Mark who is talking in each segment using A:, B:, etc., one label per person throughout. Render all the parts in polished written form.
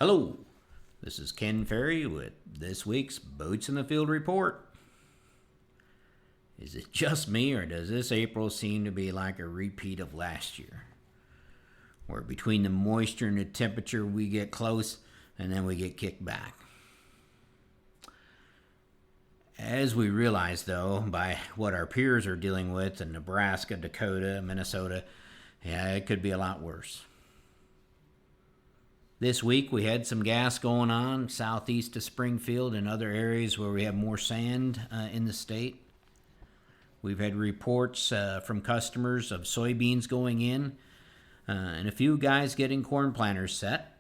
A: Hello, this is Ken Ferry with this week's Boots in the Field report. Is it just me, or does this April seem to be like a repeat of last year? Where between the moisture and the temperature we get close and then we get kicked back. As we realize, though, by what our peers are dealing with in Nebraska, Dakota, Minnesota, it could be a lot worse. This week we had some gas going on southeast of Springfield and other areas where we have more sand in the state. We've had reports from customers of soybeans going in and a few guys getting corn planters set,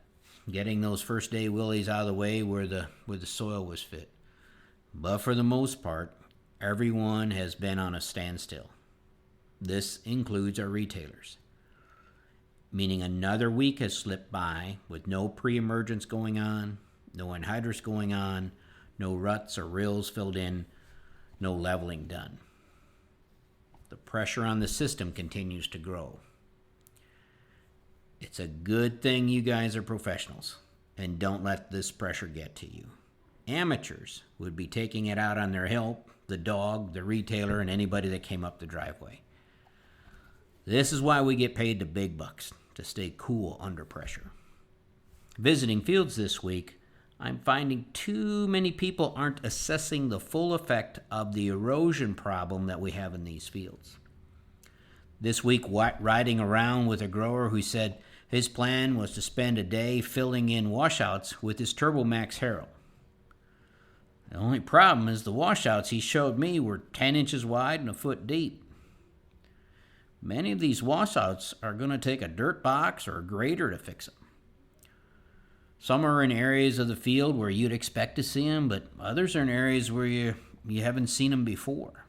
A: getting those first day willies out of the way where the soil was fit. But for the most part, everyone has been on a standstill. This includes our retailers. Meaning another week has slipped by with no pre-emergence going on, no anhydrous going on, no ruts or rills filled in, no leveling done. The pressure on the system continues to grow. It's a good thing you guys are professionals and don't let this pressure get to you. Amateurs would be taking it out on their help, the dog, the retailer, and anybody that came up the driveway. This is why we get paid the big bucks, to stay cool under pressure. Visiting fields this week, I'm finding too many people aren't assessing the full effect of the erosion problem that we have in these fields. This week, riding around with a grower who said his plan was to spend a day filling in washouts with his TurboMax harrow. The only problem is the washouts he showed me were 10 inches wide and a foot deep. Many of these washouts are going to take a dirt box or a grader to fix them. Some are in areas of the field where you'd expect to see them, but others are in areas where you haven't seen them before.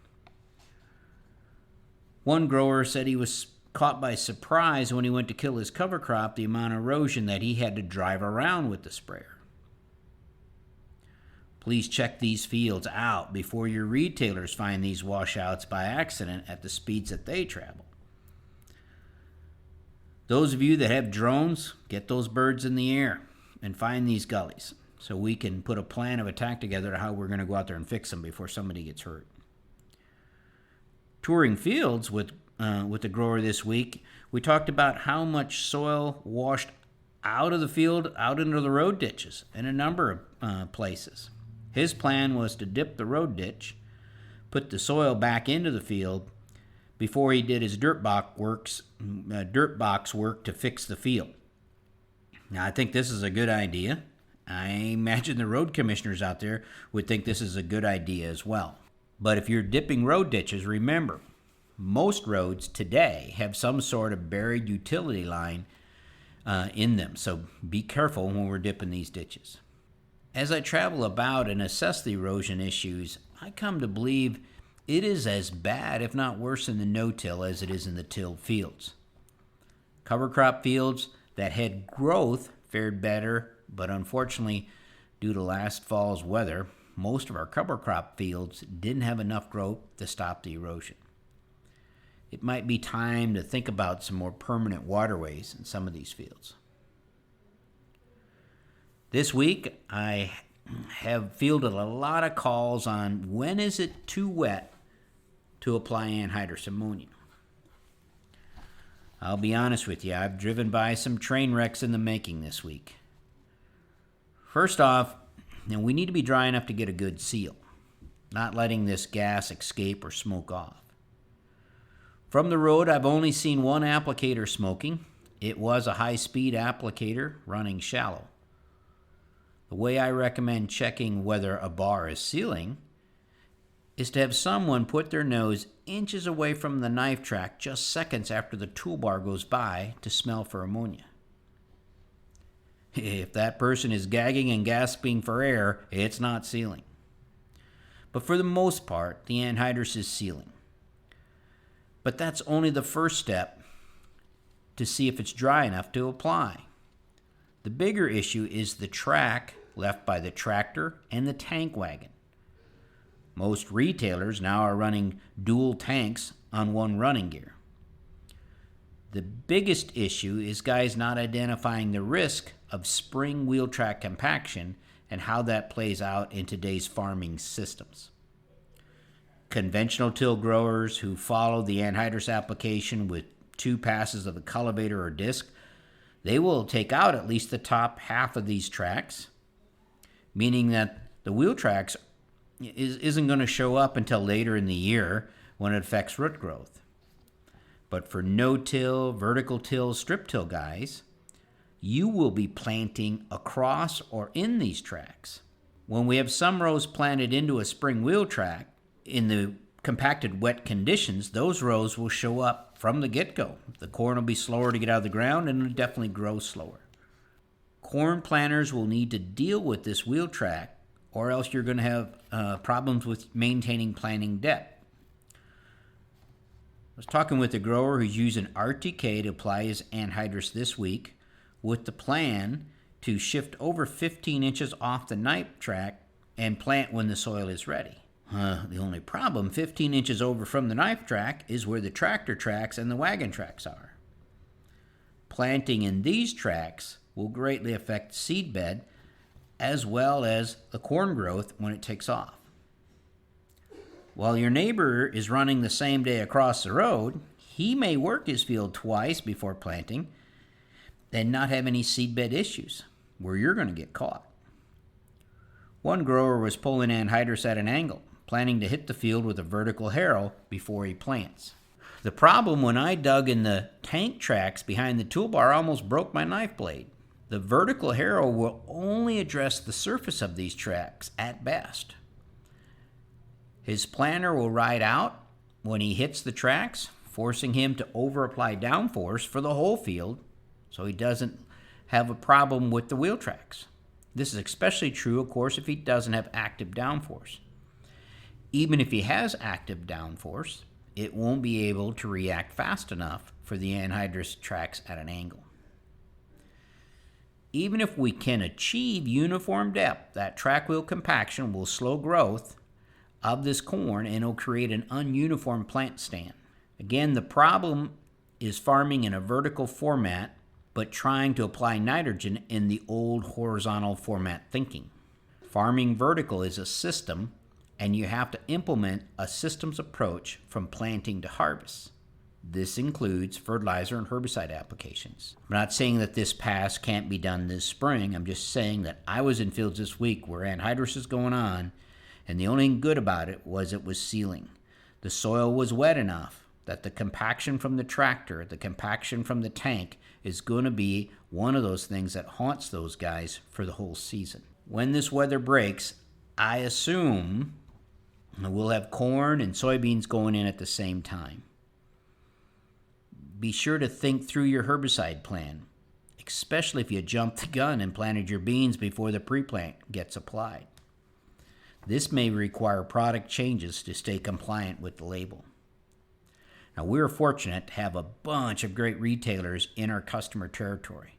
A: One grower said he was caught by surprise when he went to kill his cover crop, the amount of erosion that he had to drive around with the sprayer. Please check these fields out before your retailers find these washouts by accident at the speeds that they travel. Those of you that have drones, get those birds in the air and find these gullies so we can put a plan of attack together to how we're going to go out there and fix them before somebody gets hurt. Touring fields with the grower this week, we talked about how much soil washed out of the field, out into the road ditches in a number of places. His plan was to dip the road ditch, put the soil back into the field, before he did his dirt box work to fix the field. Now, I think this is a good idea. I imagine the road commissioners out there would think this is a good idea as well. But if you're dipping road ditches, remember, most roads today have some sort of buried utility line in them. So be careful when we're dipping these ditches. As I travel about and assess the erosion issues, I come to believe it is as bad, if not worse, in the no-till as it is in the tilled fields. Cover crop fields that had growth fared better, but unfortunately, due to last fall's weather, most of our cover crop fields didn't have enough growth to stop the erosion. It might be time to think about some more permanent waterways in some of these fields. This week, I have fielded a lot of calls on when is it too wet to apply anhydrous ammonia. I'll be honest with you, I've driven by some train wrecks in the making this week. First off, we need to be dry enough to get a good seal, not letting this gas escape or smoke off. From the road, I've only seen one applicator smoking. It was a high-speed applicator running shallow. The way I recommend checking whether a bar is sealing is to have someone put their nose inches away from the knife track just seconds after the toolbar goes by to smell for ammonia. If that person is gagging and gasping for air, it's not sealing. But for the most part, the anhydrous is sealing. But that's only the first step to see if it's dry enough to apply. The bigger issue is the track left by the tractor and the tank wagon. Most retailers now are running dual tanks on one running gear. The biggest issue is guys not identifying the risk of spring wheel track compaction and how that plays out in today's farming systems. Conventional till growers who follow the anhydrous application with 2 passes of the cultivator or disc, they will take out at least the top half of these tracks, meaning that the wheel tracks isn't going to show up until later in the year when it affects root growth. But for no-till, vertical till, strip till guys, you will be planting across or in these tracks. When we have some rows planted into a spring wheel track, in the compacted wet conditions, those rows will show up from the get-go. The corn will be slower to get out of the ground and it'll definitely grow slower. Corn planters will need to deal with this wheel track, or else you're going to have problems with maintaining planting depth. I was talking with a grower who's using RTK to apply his anhydrous this week with the plan to shift over 15 inches off the knife track and plant when the soil is ready. The only problem, 15 inches over from the knife track is where the tractor tracks and the wagon tracks are. Planting in these tracks will greatly affect seed bed as well as the corn growth when it takes off. While your neighbor is running the same day across the road, he may work his field twice before planting and not have any seed bed issues where you're going to get caught. One grower was pulling anhydrous at an angle, planning to hit the field with a vertical harrow before he plants. The problem when I dug in the tank tracks behind the toolbar almost broke my knife blade. The vertical harrow will only address the surface of these tracks at best. His planter will ride out when he hits the tracks, forcing him to over-apply downforce for the whole field so he doesn't have a problem with the wheel tracks. This is especially true, of course, if he doesn't have active downforce. Even if he has active downforce, it won't be able to react fast enough for the anhydrous tracks at an angle. Even if we can achieve uniform depth, that track wheel compaction will slow growth of this corn and it'll create an ununiform plant stand. Again, the problem is farming in a vertical format, but trying to apply nitrogen in the old horizontal format thinking. Farming vertical is a system, and you have to implement a systems approach from planting to harvest. This includes fertilizer and herbicide applications. I'm not saying that this pass can't be done this spring. I'm just saying that I was in fields this week where anhydrous is going on, and the only thing good about it was sealing. The soil was wet enough that the compaction from the tractor, the compaction from the tank, is going to be one of those things that haunts those guys for the whole season. When this weather breaks, I assume we'll have corn and soybeans going in at the same time. Be sure to think through your herbicide plan, especially if you jumped the gun and planted your beans before the pre-plant gets applied. This may require product changes to stay compliant with the label. Now, we're fortunate to have a bunch of great retailers in our customer territory.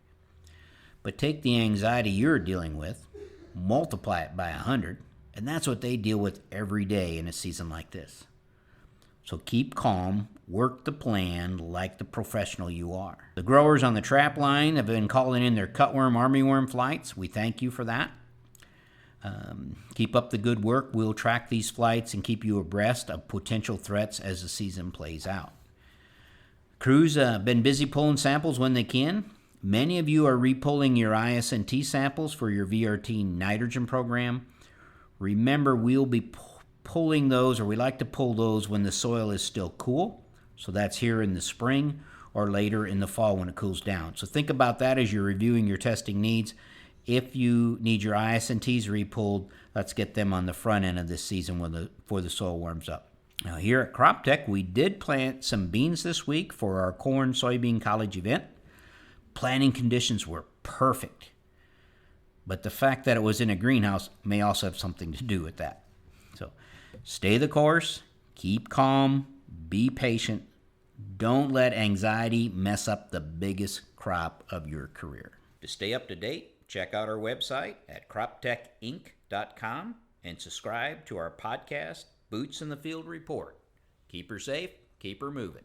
A: But take the anxiety you're dealing with, multiply it by 100, and that's what they deal with every day in a season like this. So keep calm, work the plan like the professional you are. The growers on the trap line have been calling in their cutworm, armyworm flights. We thank you for that. Keep up the good work. We'll track these flights and keep you abreast of potential threats as the season plays out. Crews have been busy pulling samples when they can. Many of you are repulling your IS&T samples for your VRT nitrogen program. Remember, we'll be pulling those, or we like to pull those when the soil is still cool. So that's here in the spring or later in the fall when it cools down. So think about that as you're reviewing your testing needs. If you need your IS&Ts repulled, let's get them on the front end of this season before the soil warms up. Now here at Crop Tech, we did plant some beans this week for our corn soybean college event. Planting conditions were perfect, but the fact that it was in a greenhouse may also have something to do with that. So stay the course, keep calm, be patient. Don't let anxiety mess up the biggest crop of your career. To stay up to date, check out our website at croptechinc.com and subscribe to our podcast, Boots in the Field Report. Keep her safe, keep her moving.